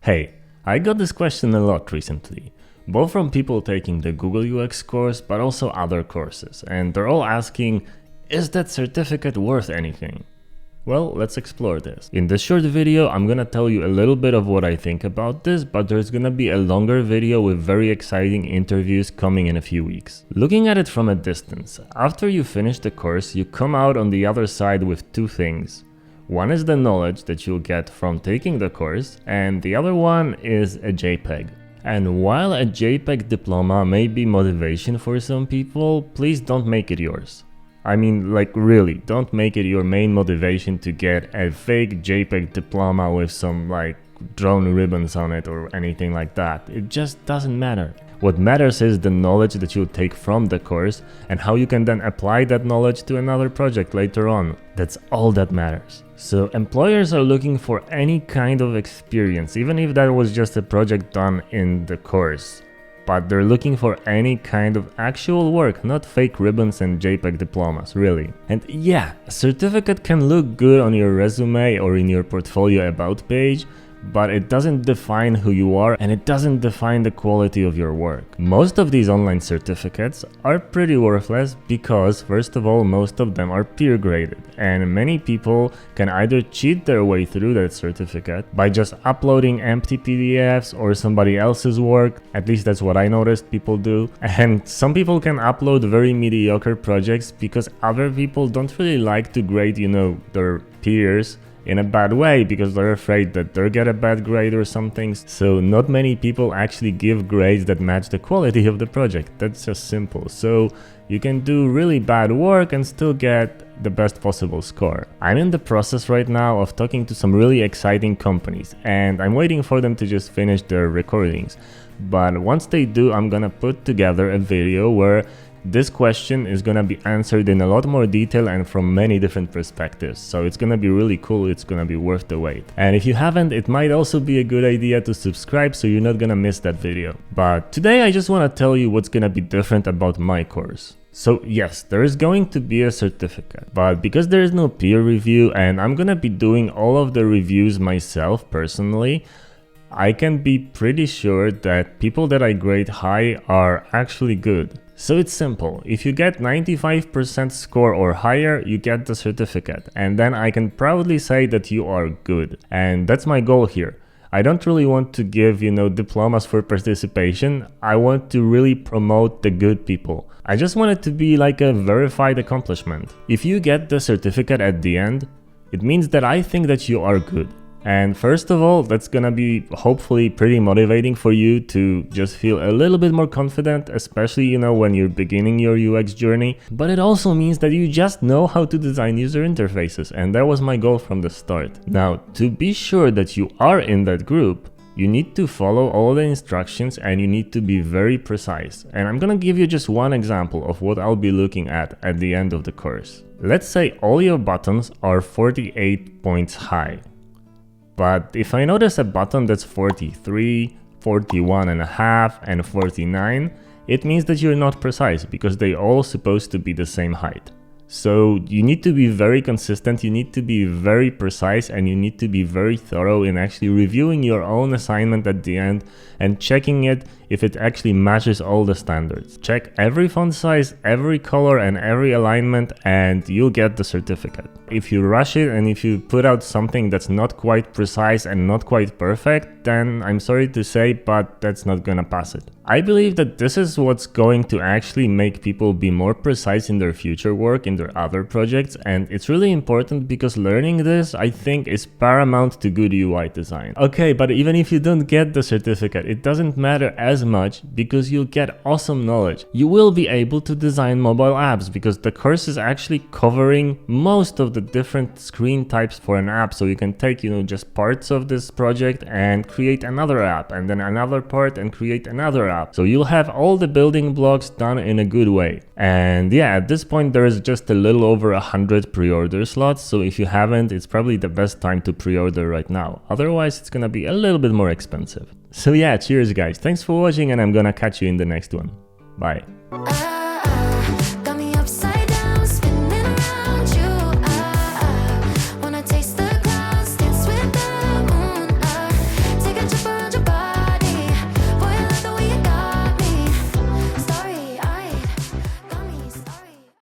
Hey, I got this question a lot recently, both from people taking the Google UX course but also other courses, and they're all asking, is that certificate worth anything? Well, let's explore this. In this short video, I'm gonna tell you a little bit of what I think about this, but there's gonna be a longer video with very exciting interviews coming in a few weeks. Looking at it from a distance, after you finish the course, you come out on the other side with two things. One is the knowledge that you'll get from taking the course, and the other one is a JPEG. And while a JPEG diploma may be motivation for some people, please don't make it yours. I mean, like really, don't make it your main motivation to get a fake JPEG diploma with some like drawn ribbons on it or anything like that. It just doesn't matter. What matters is the knowledge that you'll take from the course and how you can then apply that knowledge to another project later on. That's all that matters. So employers are looking for any kind of experience, even if that was just a project done in the course. But they're looking for any kind of actual work, not fake ribbons and JPEG diplomas, really. And yeah, a certificate can look good on your resume or in your portfolio about page, but it doesn't define who you are and it doesn't define the quality of your work. Most of these online certificates are pretty worthless because, first of all, most of them are peer graded, and many people can either cheat their way through that certificate by just uploading empty PDFs or somebody else's work. At least that's what I noticed people do. And some people can upload very mediocre projects because other people don't really like to grade, their peers in a bad way because they're afraid that they'll get a bad grade or something. So not many people actually give grades that match the quality of the project. That's just simple. So you can do really bad work and still get the best possible score. I'm in the process right now of talking to some really exciting companies and I'm waiting for them to just finish their recordings. But once they do, I'm gonna put together a video where this question is gonna be answered in a lot more detail and from many different perspectives. So it's gonna be really cool, it's gonna be worth the wait. And if you haven't, it might also be a good idea to subscribe so you're not gonna miss that video. But today I just wanna tell you what's gonna be different about my course. So yes, there is going to be a certificate, but because there is no peer review and I'm gonna be doing all of the reviews myself personally, I can be pretty sure that people that I grade high are actually good. So it's simple, if you get 95% score or higher, you get the certificate, and then I can proudly say that you are good. And that's my goal here. I don't really want to give, diplomas for participation. I want to really promote the good people. I just want it to be like a verified accomplishment. If you get the certificate at the end, it means that I think that you are good. And first of all, that's gonna be hopefully pretty motivating for you to just feel a little bit more confident, especially, when you're beginning your UX journey. But it also means that you just know how to design user interfaces, and that was my goal from the start. Now, to be sure that you are in that group, you need to follow all the instructions and you need to be very precise. And I'm gonna give you just one example of what I'll be looking at the end of the course. Let's say all your buttons are 48 points high. But if I notice a button that's 43, 41.5 and 49, it means that you're not precise because they're all supposed to be the same height. So you need to be very consistent, you need to be very precise, and you need to be very thorough in actually reviewing your own assignment at the end and checking it if it actually matches all the standards. Check every font size, every color and every alignment and you'll get the certificate. If you rush it and if you put out something that's not quite precise and not quite perfect, then I'm sorry to say, but that's not gonna pass it. I believe that this is what's going to actually make people be more precise in their future work, in their other projects, and it's really important because learning this, I think, is paramount to good UI design. Okay, but even if you don't get the certificate, it doesn't matter as much because you'll get awesome knowledge. You will be able to design mobile apps because the course is actually covering most of the different screen types for an app, so you can take, just parts of this project and create another app, and then another part and create another app. So you'll have all the building blocks done in a good way. And yeah, at this point there is just a little over 100 pre-order slots, so if you haven't, it's probably the best time to pre-order right now. Otherwise it's gonna be a little bit more expensive. So yeah, cheers guys, thanks for watching and I'm gonna catch you in the next one. Bye.